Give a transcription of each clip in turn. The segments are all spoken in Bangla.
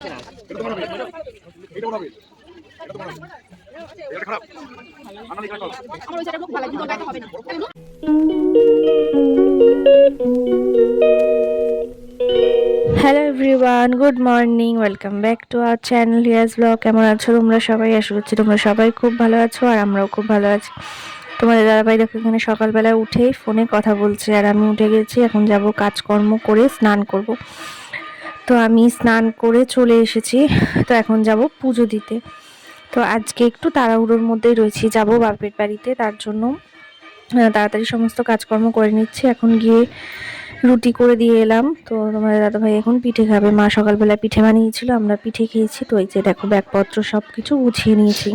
Hello everyone, good morning, welcome back to our channel Riaz vlog. কেমন আছো তোমরা সবাই? আশা করছি তোমরা সবাই খুব ভালো আছো, আর আমরাও খুব ভালো আছি। তোমাদের দাদাভাই দেখো এখানে সকালবেলা উঠেই ফোনে কথা বলছে, আর আমি উঠে গেছি। এখন যাব কাজকর্ম করে স্নান করব। তো আমি স্নান করে চলে এসেছি। তো এখন যাব পুজো দিতে। তো আজকে একটু তাড়াহুড়োর মধ্যেই রয়েছি, যাব বাপের বাড়িতে, তার জন্য তাড়াতাড়ি সমস্ত কাজকর্ম করে নিচ্ছি। এখন গিয়ে রুটি করে দিয়ে এলাম। তো তোমাদের দাদাভাই এখন পিঠে খাবে। মা সকালবেলা পিঠে বানিয়েছিল, আমরা পিঠে খেয়েছি। তো এই যে দেখো ব্যাগপত্র সব কিছু গুছিয়ে নিয়েছি।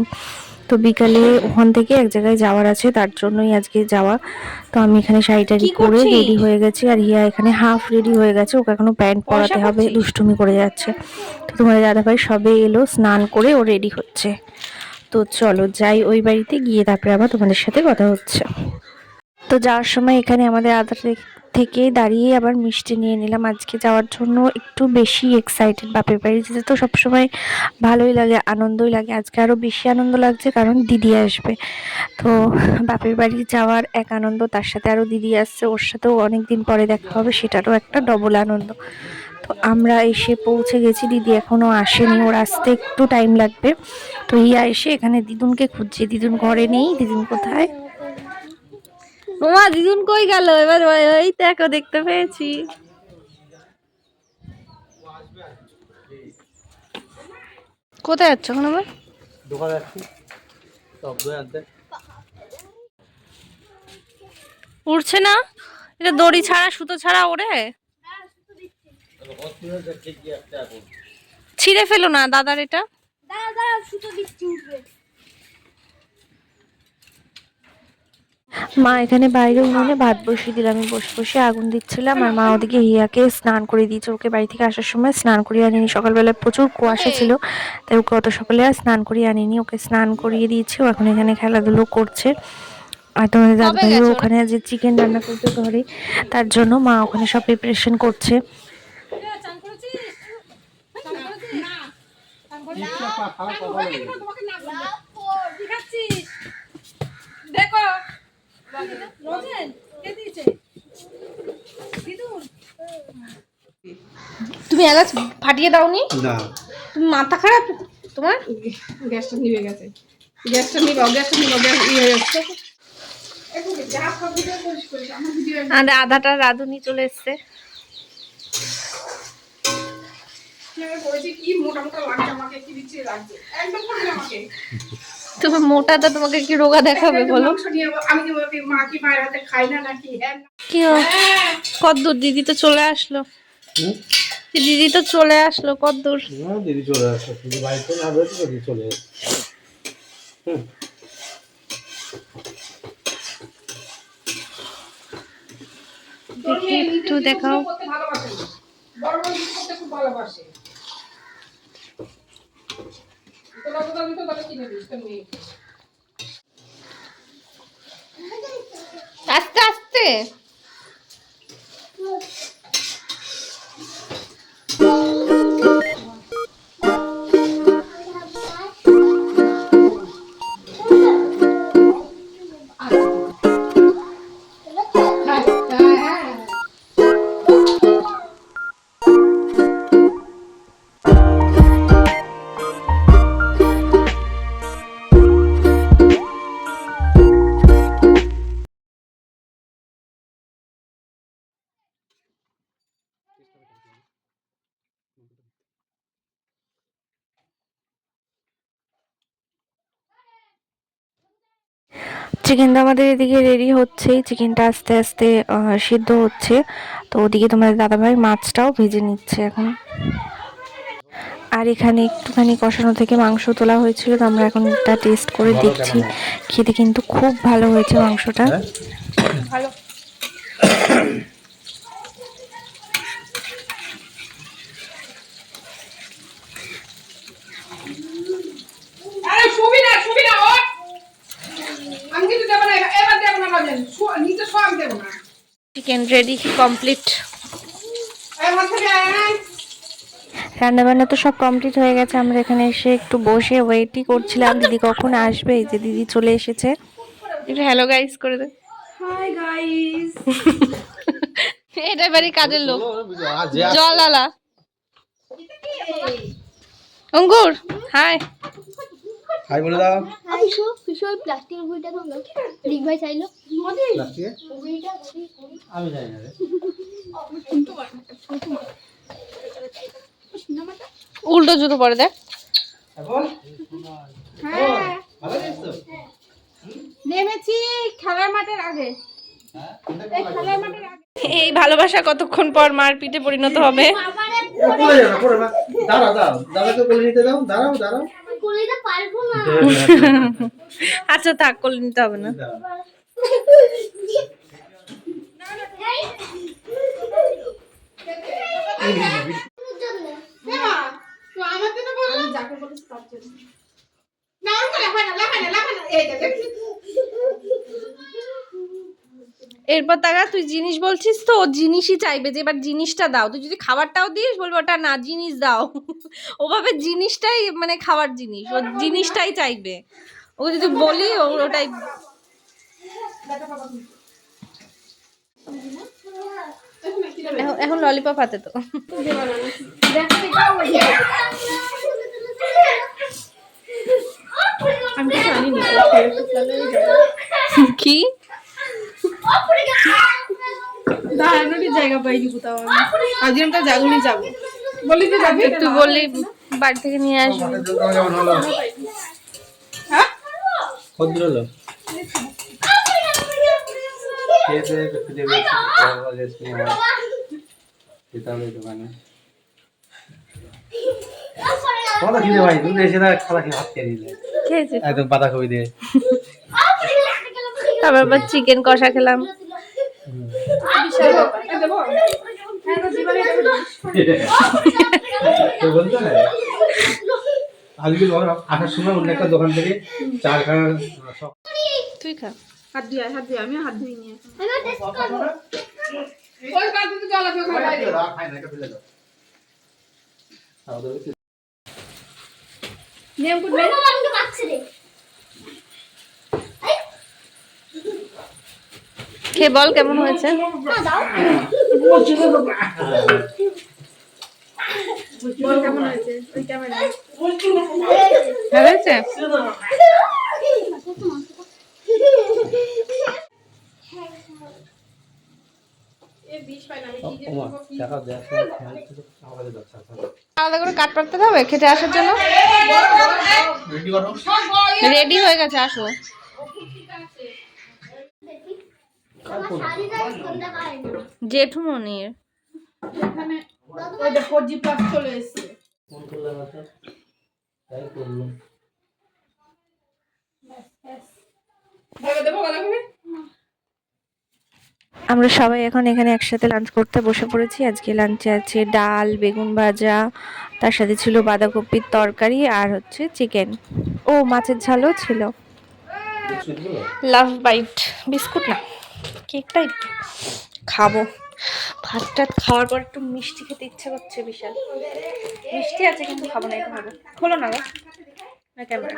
তো বিকালে ওখান থেকে এক জায়গায় যাওয়ার আছে, তার জন্যই আজকে যাওয়া। তো আমি এখানে শাড়িটারি পরে রেডি হয়ে গেছি, আর হিয়া এখানে হাফ রেডি হয়ে গেছে। ওকে এখনো প্যান্ট পরাতে হবে, দুষ্টুমি করে যাচ্ছে। তো তোমাদের দাদাভাই সবে এলো, স্নান করে ও রেডি হচ্ছে। তো চলো যাই ওই বাড়িতে, গিয়ে তারপরে আবার তোমাদের সাথে কথা হচ্ছে। তো যাওয়ার সময় এখানে আমাদের আধার থেকে দাঁড়িয়ে আবার মিষ্টি নিয়ে নিলাম। আজকে যাওয়ার জন্য একটু বেশি এক্সাইটেড। বাপের বাড়ি যেতে তো সবসময় ভালোই লাগে, আনন্দই লাগে। আজকে আরও বেশি আনন্দ লাগছে, কারণ দিদি আসবে। তো বাপের বাড়ি যাওয়ার এক আনন্দ, তার সাথে আরও দিদি আসছে, ওর সাথেও অনেক দিন পরে দেখা হবে, সেটারও একটা ডবল আনন্দ। তো আমরা এসে পৌঁছে গেছি, দিদি এখনও আসেনি, ওর আসতে একটু টাইম লাগবে। তো ইয়া এসে এখানে দিদুনকে খুঁজছে, দিদুন ঘরে নেই। দিদুন কোথায়? ওমা, দিদুন কই গেল? এবার ওই দেখো, দেখতে পেয়েছি। কোথায় যাচ্ছ এখন আবার? দোকানে যাচ্ছি, টক দই আনতে। উঠছে না, এটা দড়ি ছাড়া, সুতো ছাড়া ওরে। ছিঁড়ে ফেলো না দাদার এটা। মা এখানে বাইরে উনুনে ভাত বসিয়ে দিলাম, আমি বসে বসে আগুন দিচ্ছিলাম। আর মা ওদিকে হিয়াকে স্নান করে দিয়েছে। ওকে বাড়ি থেকে আসার সময় স্নান করিয়ে আনিনি, সকালবেলায় প্রচুর কুয়াশা ছিল, তাই ওকে অত সকালে আর স্নান করিয়ে আনিনি। ওকে স্নান করিয়ে দিয়েছি, ও এখন এখানে খেলাধুলো করছে। আর তোমাদের দাদাভাইও ওখানে যে চিকেন রান্না করতে ঘরে, তার জন্য মা ওখানে সব প্রিপারেশন করছে। তুমি এলাচ ফাটিয়ে দাওনি? না, তুমি মাথা খারাপ তোমার? গ্যাসটা নিভে গেছে, গ্যাসটা নিভাও, গ্যাসটা নিভাও, গ্যাস ইয়ে হয়ে যাচ্ছে। আর আধাটা রাঁধুনি চলে এসছে। কি মোটা মোটা লাগছে আমাকে, কি বিচ্ছিরি লাগছে, একদম করবে আমাকে। তুমি মোটাটা তোমাকে কি রোগা দেখাবে বলো? আমি কি মা কি মায়ের হাতে খাই না নাকি? কি কদ্দূর? দিদি তো চলে আসলো। দিদি তো চলে আসলো, কদ্দূর? দিদি চলে আসো, দিদি বাড়িতে না বেরোতে দিদি চলে আসো। দেখি একটু দেখাও। আস্তে আস্তে। চিকেনটা আমাদের এদিকে রেডি হচ্ছে, চিকেনটা আস্তে আস্তে সিদ্ধ হচ্ছে। তো ওদিকে তোমাদের দাদাভাই মাছটাও ভেজে নিচ্ছে এখন। আর এখানে একটুখানি কষানো থেকে মাংস তোলা হয়েছিল, তো আমরা এখন এটা টেস্ট করে দেখছি। খেতে কিন্তু খুব ভালো হয়েছে মাংসটা। ভালো। Chicken ready, complete. রান্না বান্না তো সব কমপ্লিট হয়ে গেছে। আমরা এখানে এসে একটু বসে ওয়েটই করছিলাম দিদি কখন আসবে। এই যে দিদি চলে এসেছে। একটু হ্যালো গাইস করে দে। Hi guys. এটা বাড়ি কাজের লোক জল আলা অঙ্কুর হাই হাই বলে দাও। আইসো কিশোর প্লাস্টিকের বইটা তো রিক ভাই চাইলো প্লাস্টিকে আমি জানি না রে। উল্টো জুতো পরে দেখ। এখন হ্যাঁ ভালো আছিস তো? নেমেছি খেলার মাঠের আগে। এই খেলার মাঠের আগে এই ভালোবাসা কতক্ষণ পর মার পিঠে পরিণত হবে। পড়ে যাও না, পড়ে না। দাঁড়াও দাঁড়াও, দাদাকে কোলে নিতে দাও। দাঁড়াও দাঁড়াও। কোলিতে পারবো না আচ্ছা থাক কোলে নিতে হবে না। মা তো আমার জন্য বলো আমি যাকে বলেছি তার জন্য না ওর কোলে লাফানা এই দেখ এরপর তারা তুই জিনিস বলছিস তো ও জিনিসই চাইবে যে এবার জিনিসটা দাও। তুই যদি খাবারটাও দিস বলবে ওটা না জিনিস দাও। ওভাবে জিনিসটাই মানে খাবার জিনিস ও জিনিসটাই চাইবে। ও যদি বলি ওটাই। এখন ললিপপ হাতে তো আমি তো জানি না কি দাঁড়ানোরই জায়গা পাইনি কোথাও আমি আজকে আমরা জাগুলি যাবো বলি যে যাবি তুই বললি বাড়ি থেকে নিয়ে আসবি। কেমন হলো? হ্যাঁ কদ্দুর হলো? খেতে খুঁজে পেয়েছি। খেতে হবে দোকানে। কত খিদে ভাই, তুমি এসে না খালা খেয়ে হাত খেয়ে নিলে। খেয়েছি একদম বাঁধাকপি দিয়ে। তারপর আবার চিকেন কষা খেলাম। বিশাল ব্যাপার দেবো হ্যাঁ তো জীবনে তো বলতে না আজকে আসার সময় অন্য একটা দোকান থেকে চার খানা সব তুই খা। হাত দিয়ে আমি হাত ধুই নিয়ে আমি টেস্ট করব ওই কাছে তো জল আছে ওখানে বাইরে খাই না, এটা ফেলে দাও। নিয়ম করবে আমাকে পাচ্ছে রে খেয়ে বল কেমন হয়েছে। দাও বল কেমন হয়েছে ওই ক্যামেরা ভালো হয়েছে। এই বিষ পাই না আমি কি যে ওমা, করব কি টাকা দেওয়ার সময় খেয়াল ছিল, আমার কাছে যাচ্ছে, আচ্ছা। আলাদা করে কাট পাড়তে হবে খেতে আসার জন্য। রেডি করো। রেডি হয়ে গেছে আসো। আমার শাড়িটা কোনটা খায় না জেঠুমনির এখানে ওইটা 4G প্লাস চলে এসেছে ফোন করলাম আচ্ছা, তাই করলাম। দেবো গলা হবে আমরা সবাই এখন এখানে একসাথে লাঞ্চ করতে বসে পড়েছি। আজকে লাঞ্চে আছে ডাল বেগুন ভাজা, তার সাথে ছিল বাঁধাকপির তরকারি আর হচ্ছে চিকেন ও মাছের ঝালও ছিল। বিস্কুটগুলো? লাভ বাইট বিস্কুট না কেকটাই খাবো। ভাত টাত খাওয়ার পর একটু মিষ্টি খেতে ইচ্ছা করছে বিশাল। মিষ্টি আছে কিন্তু খাবো না, এটা খাবো। খোলো না গো না ক্যামেরা।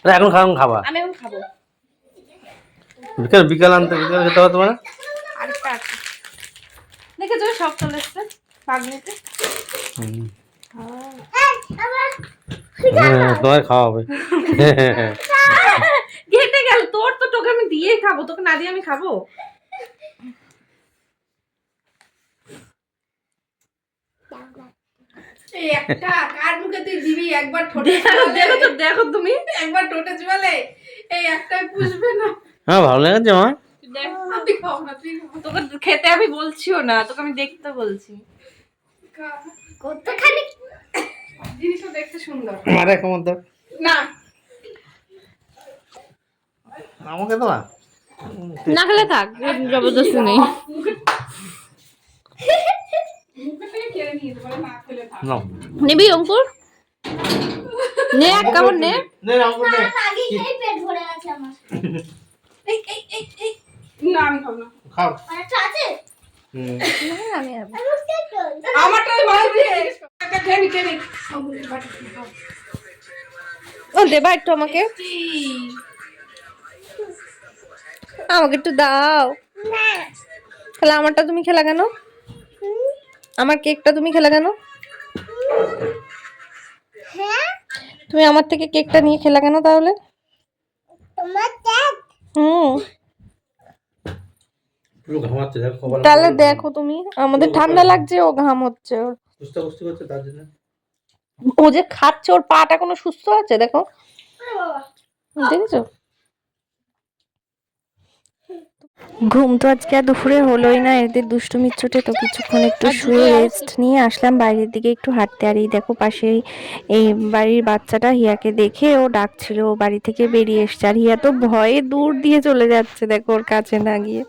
না, এখন খাওয়া খাবা? আমি এখন খাবো। বিকাল বিকাল আনতে বিকাল খেতে হবে তোমার? আরেকটা আছে দেখে তুমি সব চলে এসছে পাগনিতে। তোমায় খাওয়া হবে। কেটে গেল তোর তো, তোকে আমি দিয়েই খাবো, তোকে না দিয়ে আমি খাবো। এই একটা কার মুখে তুই দিবি একবার ঠোঁটে দেখো তো দেখো তুমি একবার ঠোঁটে চুবালে এই একটাই পুষবে না হ্যাঁ, ভালো লেগেছে আমার। তুই খাও না তুই খাও তোকে খেতে আমি বলছিও না, তোকে আমি দেখতে বলছি। কতখানি জিনিসটা দেখতে সুন্দর আরে কেমন তো না আমাকে তো না না খেলে থাক, জবরদস্তি নেই। মুখে থেকে কেড়ে নিয়ে যেতে পারে না খেলে থাক নাও নিবি অঙ্কুর? নে এক কামড় নে। নে নাও নে আগে খেয়ে পেট ভরে আছে আমার এই না আমি খাবো না খাও। আরেকটা আছে হুম। আমি যাবো। আমারটাই মার দিয়ে একটা খেয়ে নি ও দেবা একটু আমাকে, আমাকে একটু দাও। তাহলে আমারটা তুমি খেলা কেন? আমার কেকটা তুমি খেলা কেন? তুমি আমার থেকে কেকটা নিয়ে খেলা কেন তাহলে? হুম, পুরো ঘামাচ্ছে দেখো কপাল। তাহলে দেখো তুমি, আমাদের ঠান্ডা লাগছে, ও ঘাম হচ্ছে ওর। কুস্তি করছে তার জন্য। ও যে খাচ্ছে, ওর পাটা কোনো সুস্থ আছে দেখো, দেখেছো? ঘুম তো আজকে আর দুপুরে হলোই না, এদের দুষ্টুমির চোটে, তো কিছুক্ষণ একটু শুয়ে রেস্ট নিয়ে আসলাম বাইরের দিকে একটু হাঁটতে। আর এই দেখো পাশেই এই বাড়ির বাচ্চাটা হিয়াকে দেখে ও ডাকছিল, ও বাড়ি থেকে বেরিয়ে এসছে। আর হিয়া তো ভয়ে দূর দিয়ে চলে যাচ্ছে, দেখো ওর কাছে না গিয়ে।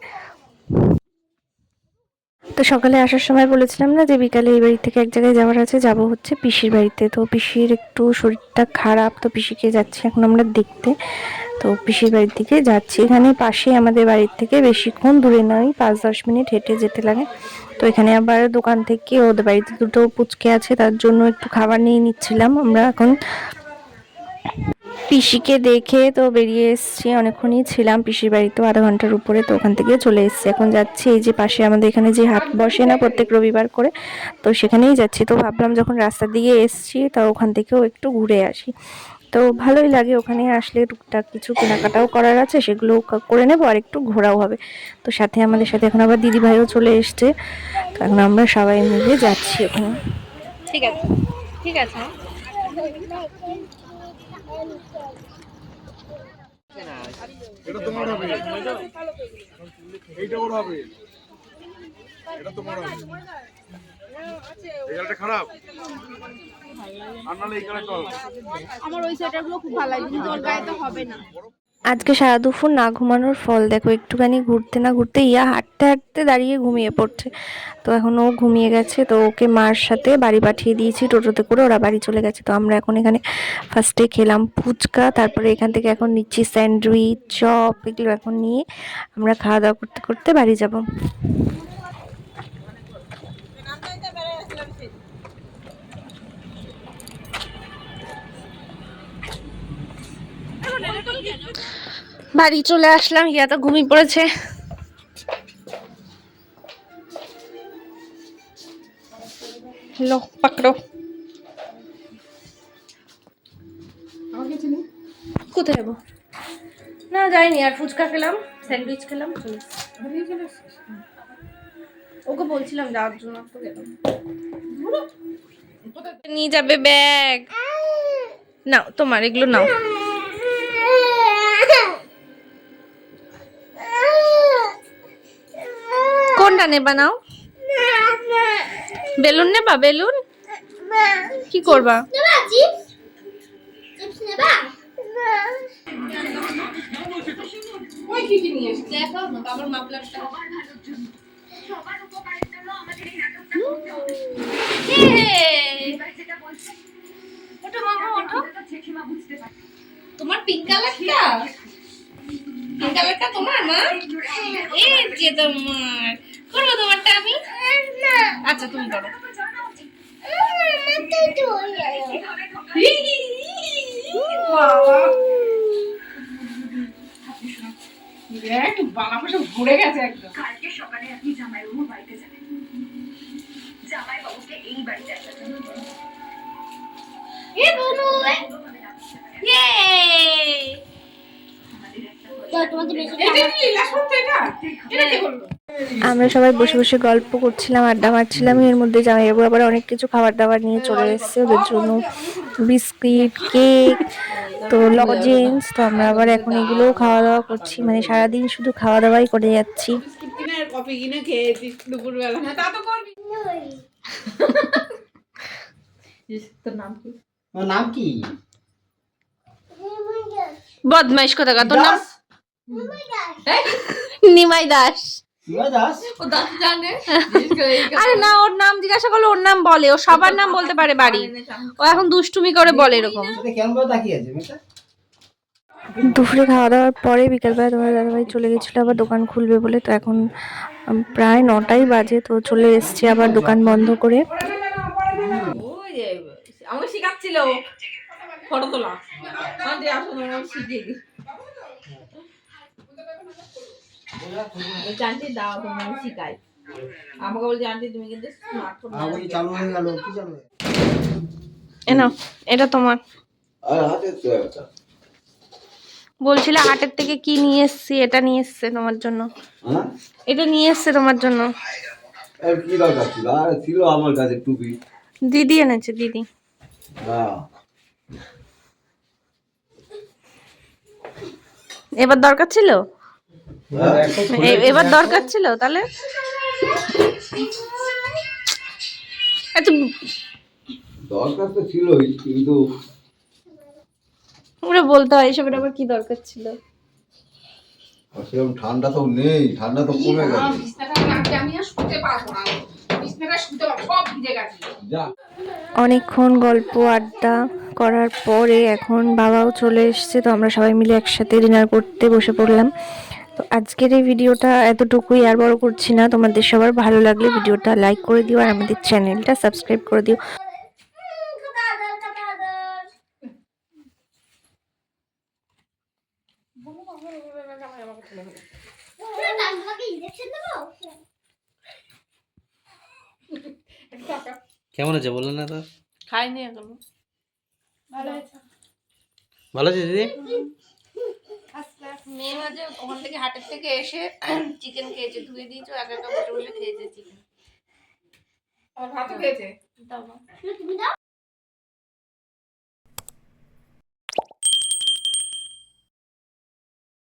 তো সকালে আসার সময় বলেছিলাম না যে বিকালে এই বাড়ি থেকে এক জায়গায় যাওয়ার আছে, যাব হচ্ছে পিসির বাড়িতে। তো পিসির একটু শরীরটা খারাপ, তো পিসিকে যাচ্ছি এখন আমরা দেখতে। তো পিসির বাড়ির দিকে যাচ্ছি, এখানে পাশে আমাদের বাড়ির থেকে বেশিক্ষণ দূরে নয়, 5-10 মিনিট হেঁটে যেতে লাগে। তো এখানে আবার দোকান থেকে ওদের বাড়িতে দুটো পুচকে আছে, তার জন্য একটু খাবার নিয়ে নিচ্ছিলাম আমরা এখন। পিসিকে দেখে তো বেরিয়ে এসেছি, অনেকক্ষণই ছিলাম পিসির বাড়িতে, আধা ঘন্টার উপরে। তো ওখান থেকে চলে এসেছি, এখন যাচ্ছি এই যে পাশে আমাদের এখানে যে হাট বসে না প্রত্যেক রবিবার করে, তো সেখানেই যাচ্ছি। তো ভাবলাম যখন রাস্তার দিকে এসেছি তা ওখান থেকেও একটু ঘুরে আসি। তো ভালোই লাগে ওখানে আসলে, টুকটাক কিছু কেনাকাটাও করার আছে, সেগুলো করে নেবো আর একটু ঘোরাও হবে। তো সাথে আমাদের সাথে এখন আবার দিদিভাইও চলে এসছে, তো এখন আমরা সবাই মিলে যাচ্ছি ওখানে। ঠিক আছে, ঠিক আছে। এটা তোমার হবে, এইটা ওর হবে, এটা তোমার হবে। এই গালটা খারাপ, আর নাহলে এই গালটা হবে। আমার ওই সোয়েটারগুলো খুব ভালো লাগে কিন্তু ওর গায়ে তো হবে না। আজকে সারা দুপুর না ঘুমানোর ফল দেখো, একটুখানি ঘুরতে না ঘুরতে ইয়া হাঁটতে হাঁটতে দাঁড়িয়ে ঘুমিয়ে পড়ছে। তো এখন ও ঘুমিয়ে গেছে, তো ওকে মার সাথে বাড়ি পাঠিয়ে দিয়েছি টোটোতে করে, ওরা বাড়ি চলে গেছে। তো আমরা এখন এখানে ফার্স্টে খেলাম ফুচকা, তারপরে এখান থেকে এখন নিচ্ছি স্যান্ডউইচ, চপ, এগুলো এখন নিয়ে আমরা খাওয়া দাওয়া করতে করতে বাড়ি যাব। বাড়ি চলে আসলাম, ইয়া তো ঘুমিয়ে পড়েছে। লো পাকড়ো, কোথায় যাবো? না যাইনি, আর ফুচকা খেলাম, স্যান্ডউইচ খেলাম, চলে এসেছি। ওকে বলছিলাম যাওয়ার জন্য, তো গেলাম। নিয়ে যাবে ব্যাগ, নাও তোমার এগুলো নাও। কোনটা নেবা নাও? বেলুন নেবা? বেলুন কি করবা? নেবা চিপস? চিপস নেবা? ওই কি নিয়ে এসেছে? দেখাও না বাবার মাফলারটা। ওটা মামা, ওটা তোমার পিঙ্ক কালারটা, পিঙ্ক কালারটা তোমার মা? এই যে তোমার, করবো তোমারটা আমি? আচ্ছা তুমি করো। দেখ বালা পাশে ভরে গেছে একদম। কালকে সকালে আপনি জামাইবাবুর বাড়িতে যাবেন। জামাইবাবুকে এই বাড়িতে আসার জন্য এ বনু ইয়ে তোমাদের বেশি এটা কি লাস্ট তো এটা? এটা কি করলো? আমরা সবাই বসে বসে গল্প করছিলাম, আড্ডা মারছিলাম, এর মধ্যে জামাইবাবু আবার অনেক কিছু খাবার দাবার নিয়ে চলে এসেছে ওদের জন্য, বিস্কিট, কেক, তো লজেন্স। তো আমরা আবার এখন এগুলোও খাওয়া দাওয়া করছি, মানে সারাদিন শুধু খাওয়া দাওয়াই করে যাচ্ছি। কিনে আর কফি কিনে খেয়েছিস দুপুরবেলা। হ্যাঁ তা তো করবি। তোর নাম কি? ওর নাম কি? বদমাইশ কোথাকার, তোর নাম? নিমাই দাস। নিমাই দাস? ও দাস জানে। আরে না, ওর নাম জিজ্ঞাসা করলে ওর নাম বলে, ও সবার নাম বলতে পারে বাড়ি, ও এখন দুষ্টুমি করে বলে এরকম। এটা কেমন করে তাকিয়ে আছে মেয়েটা? দুপুরে খাওয়া দাওয়ার পরে বিকেলবেলা তোমার দাদাভাই চলে গেছিলো আবার দোকান খুলবে বলে। তো এখন প্রায় 9টাই বাজে, তো চলে এসছি আবার দোকান বন্ধ করে। ওই যে আমাকে শেখাচ্ছিল ফটো তোলা, আন্টি আসুন আমাকে শিখিয়ে দিই। আন্টি দাও তোমাকে শিখাই, আমাকে বলছে আন্টি তুমি কিন্তু স্মার্টফোন ওই চালু হয়ে গেল, কি চালু হয়ে এ নাও, এটা তোমার। আর হাতে তো একটা বলছিলে হাটের থেকে কি নিয়ে এসছি, এটা নিয়ে এসছে তোমার জন্য। হ্যাঁ এটা নিয়ে এসছে তোমার জন্য। আর কি দরকার ছিল? আর ছিল আমার কাছে টুপি। দিদি এনেছে, দিদি। হ্যাঁ এবার দরকার ছিল, হ্যাঁ? এবার দরকার ছিল তাহলে। আচ্ছা, দরকার তো ছিলই, কিন্তু ওরা বলতে হয় এসবের আবার কি দরকার ছিল। সেরকম ঠান্ডা তো নেই, ঠান্ডা তো কমে গেছে। বিছনাটা রাখতে আমি আর শুতে পারবো না, বিছনাটা শুতে পারবো, সব ভিজে গেছে। যা অনেকক্ষণ গল্প আড্ডা করার পরে এখন বাবাও চলে এসেছে, তো আমরা সবাই মিলে একসাথে ডিনার করতে বসে পড়লাম। তো আজকের এই ভিডিওটা এতটুকুই, আর বড় করছি না। তোমাদের সবার ভালো লাগলে ভিডিওটা লাইক করে দিও আর আমাদের চ্যানেলটা সাবস্ক্রাইব করে দিও। কেমন আছে বললেন না তো? খাইনি এখনো। ভালো আছে দিদি? মেয়ে মাঝে ওখান থেকে হাটের থেকে এসে চিকেন খেয়েছে, ধুয়ে দিয়েছো, একা একা বসে বসে খেয়েছে চিকেন। আমার ভাতও খেয়েছে। দাও মা। তুমি দাও।